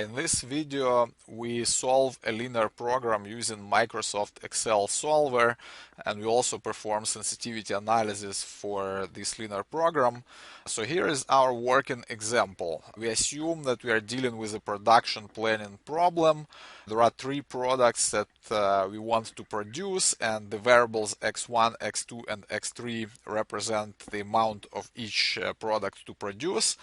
In this video, we solve a linear program using Microsoft Excel Solver, and we also perform sensitivity analysis for this linear program. So here is our working example. We assume that we are dealing with a production planning problem. There are three products that we want to produce, and the variables x1, x2, and x3 represent the amount of each product to produce,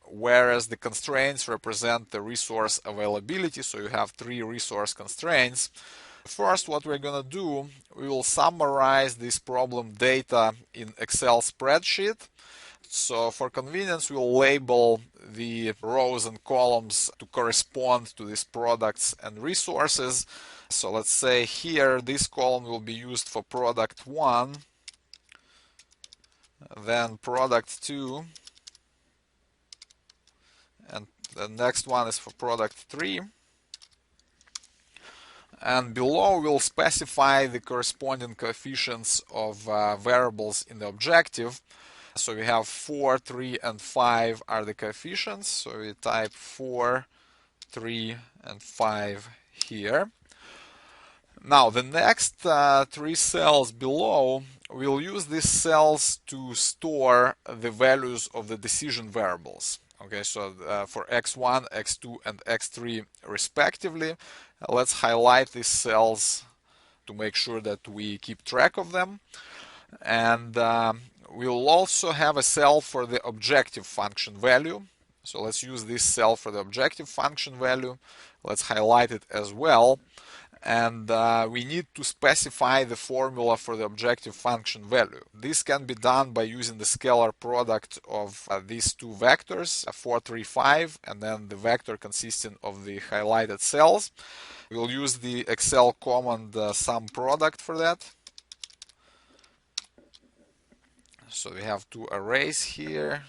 whereas the constraints represent the resource availability. So you have three resource constraints. First, what we're going to do, we will summarize this problem data in Excel spreadsheet. So for convenience, we'll label the rows and columns to correspond to these products and resources. So let's say here this column will be used for product 1, then product 2, and the next one is for product 3. And below we'll specify the corresponding coefficients of variables in the objective. So we have 4, 3, and 5 are the coefficients. So we type 4, 3, and 5 here. Now the next three cells below, we'll use these cells to store the values of the decision variables. Okay, so for x1, x2, and x3 respectively, let's highlight these cells to make sure that we keep track of them. And we'll also have a cell for the objective function value. So let's use this cell for the objective function value. Let's highlight it as well. And we need to specify the formula for the objective function value. This can be done by using the scalar product of these two vectors, 4, 3, 5, and then the vector consisting of the highlighted cells. We'll use the Excel command sum product for that. So we have two arrays here,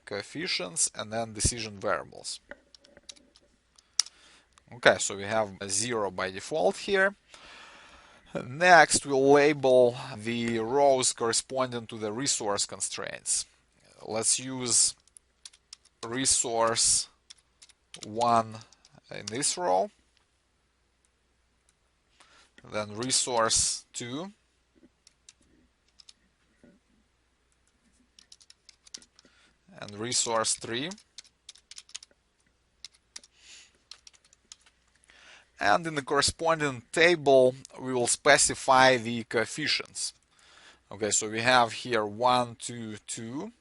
coefficients, and then decision variables. Okay, so we have a 0 by default here. Next, we'll label the rows corresponding to the resource constraints. Let's use resource 1 in this row, then resource 2, and resource 3. And in the corresponding table, we will specify the coefficients. Okay, so we have here 1, 2, 2.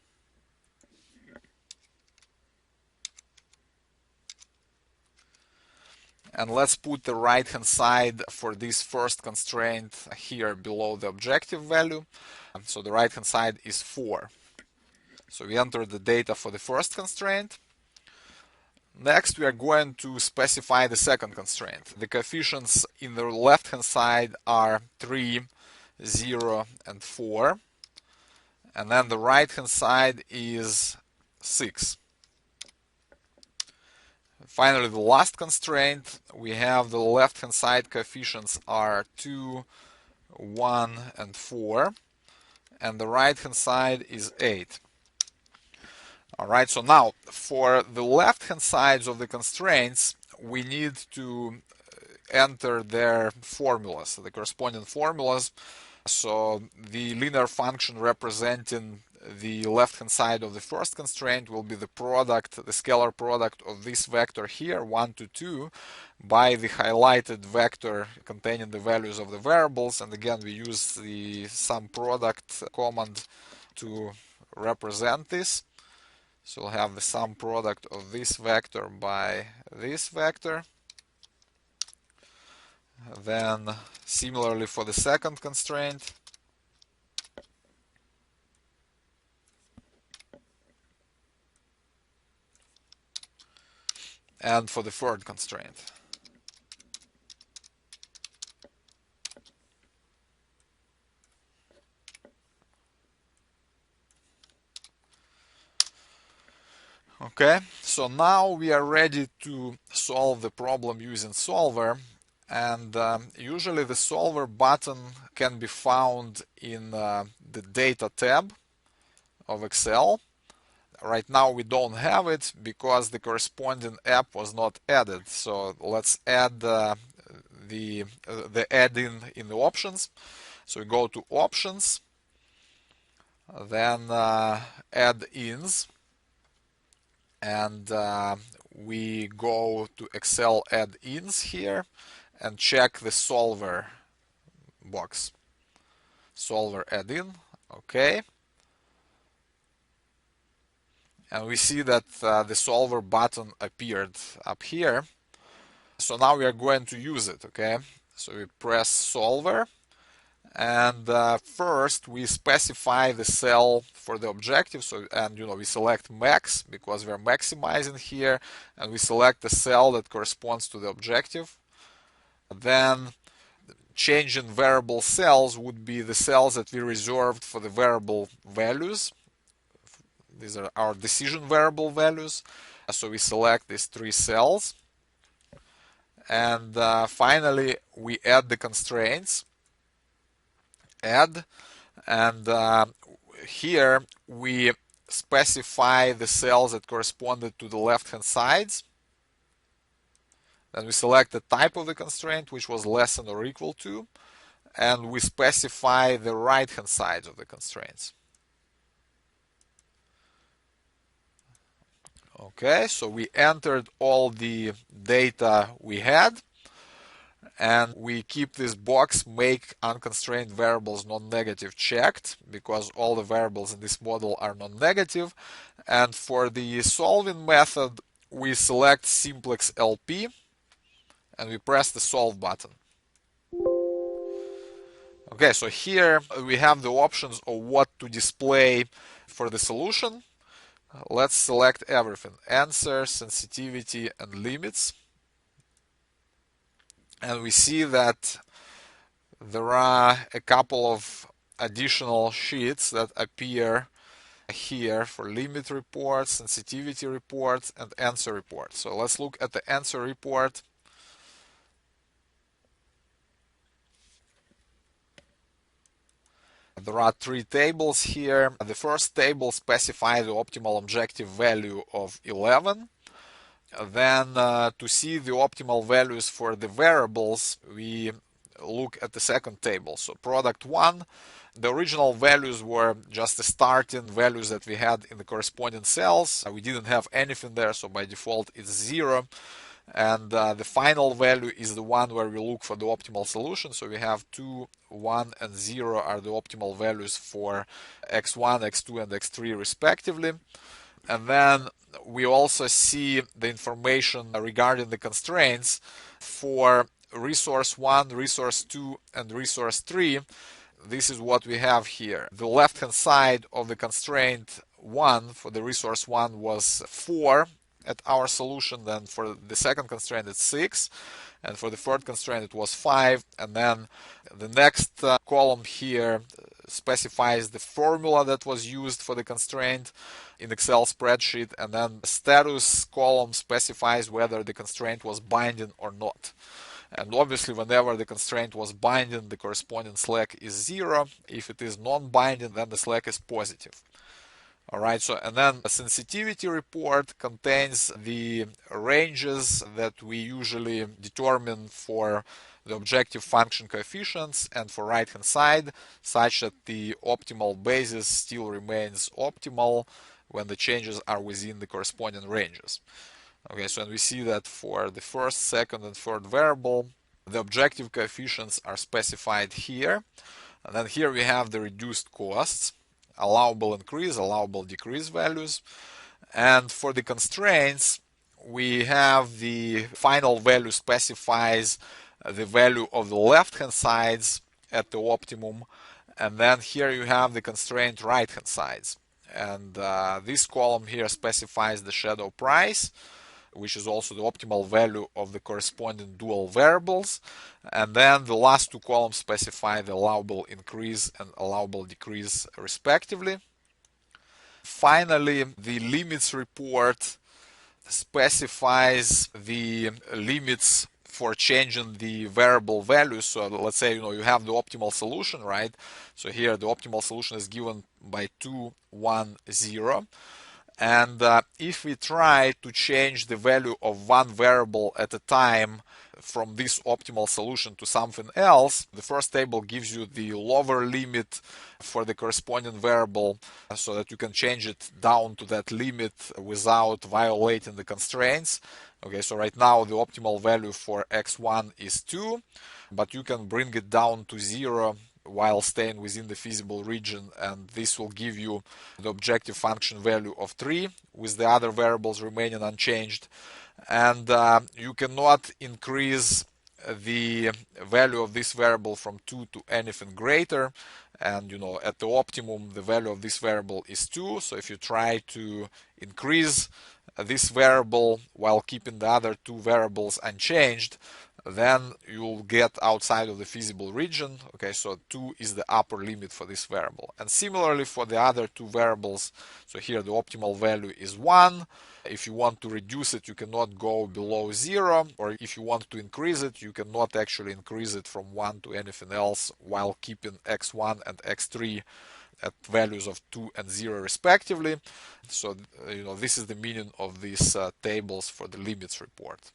And let's put the right-hand side for this first constraint here below the objective value. So the right-hand side is 4. So we enter the data for the first constraint. Next, we are going to specify the second constraint. The coefficients in the left-hand side are 3, 0, and 4. And then the right-hand side is 6. Finally, the last constraint, we have the left-hand side coefficients are 2, 1, and 4. And the right-hand side is 8. Alright, so now for the left-hand sides of the constraints, we need to enter their formulas, the corresponding formulas. So the linear function representing the left-hand side of the first constraint will be the product, the scalar product of this vector here, 1 to 2, by the highlighted vector containing the values of the variables. And again, we use the sum product command to represent this. So we'll have the sum product of this vector by this vector. Then similarly for the second constraint. And for the third constraint. Okay, so now we are ready to solve the problem using Solver, and usually the Solver button can be found in the Data tab of Excel. right now we don't have it because the corresponding app was not added. So let's add the add-in in the options. So we go to options, then add-ins, and we go to Excel add-ins here and check the solver box. Solver add-in, okay. And we see that the solver button appeared up here. So now we are going to use it, okay. So we press solver, and first we specify the cell for the objective. So, and we select max because we're maximizing here, and we select the cell that corresponds to the objective. Then changing variable cells would be the cells that we reserved for the variable values. These are our decision variable values. So we select these 3 cells, and finally we add the constraints. Add, and here we specify the cells that corresponded to the left-hand sides. Then we select the type of the constraint, which was less than or equal to, and we specify the right-hand sides of the constraints. Okay, so we entered all the data we had, and we keep this box make unconstrained variables non-negative checked because all the variables in this model are non-negative. And for the solving method, we select simplex LP and we press the solve button. Okay, so here we have the options of what to display for the solution. Let's select everything: answer, sensitivity, and limits. And we see that there are a couple of additional sheets that appear here for limit reports, sensitivity reports, and answer reports. So let's look at the answer report. There are 3 tables here. The first table specifies the optimal objective value of 11. Then to see the optimal values for the variables, we look at the second table. So product 1, the original values were just the starting values that we had in the corresponding cells. We didn't have anything there, so by default it's 0. And the final value is the one where we look for the optimal solution. So we have 2, 1, and 0 are the optimal values for x1, x2, and x3 respectively. And then we also see the information regarding the constraints for resource 1, resource 2, and resource 3. This is what we have here. The left-hand side of the constraint 1 for the resource 1 was 4 at our solution. Then for the second constraint it's 6, and for the third constraint it was 5. And then the next column here specifies the formula that was used for the constraint in Excel spreadsheet, and then the status column specifies whether the constraint was binding or not. And obviously whenever the constraint was binding, the corresponding slack is 0. If it is non-binding, then the slack is positive. Alright, so and then a sensitivity report contains the ranges that we usually determine for the objective function coefficients and for right-hand side, such that the optimal basis still remains optimal when the changes are within the corresponding ranges. Okay, so and we see that for the first, second, and third variable, the objective coefficients are specified here. And then here we have the reduced costs, allowable increase, allowable decrease values. And for the constraints, we have the final value specifies the value of the left-hand sides at the optimum. And then here you have the constraint right-hand sides. And this column here specifies the shadow price, which is also the optimal value of the corresponding dual variables. And then the last 2 columns specify the allowable increase and allowable decrease respectively. Finally, the limits report specifies the limits for changing the variable values. So let's say you have the optimal solution, right? So here the optimal solution is given by 2, 1, 0. And if we try to change the value of one variable at a time from this optimal solution to something else, the first table gives you the lower limit for the corresponding variable so that you can change it down to that limit without violating the constraints. Okay, so right now the optimal value for x1 is 2, but you can bring it down to 0 while staying within the feasible region, and this will give you the objective function value of 3 with the other variables remaining unchanged. And you cannot increase the value of this variable from 2 to anything greater, and at the optimum the value of this variable is 2. So if you try to increase this variable while keeping the other two variables unchanged, then you'll get outside of the feasible region. Okay, so 2 is the upper limit for this variable. And similarly for the other two variables, so here the optimal value is 1. If you want to reduce it, you cannot go below 0, or if you want to increase it, you cannot actually increase it from 1 to anything else while keeping x1 and x3 at values of 2 and 0 respectively. So this is the meaning of these tables for the limits report.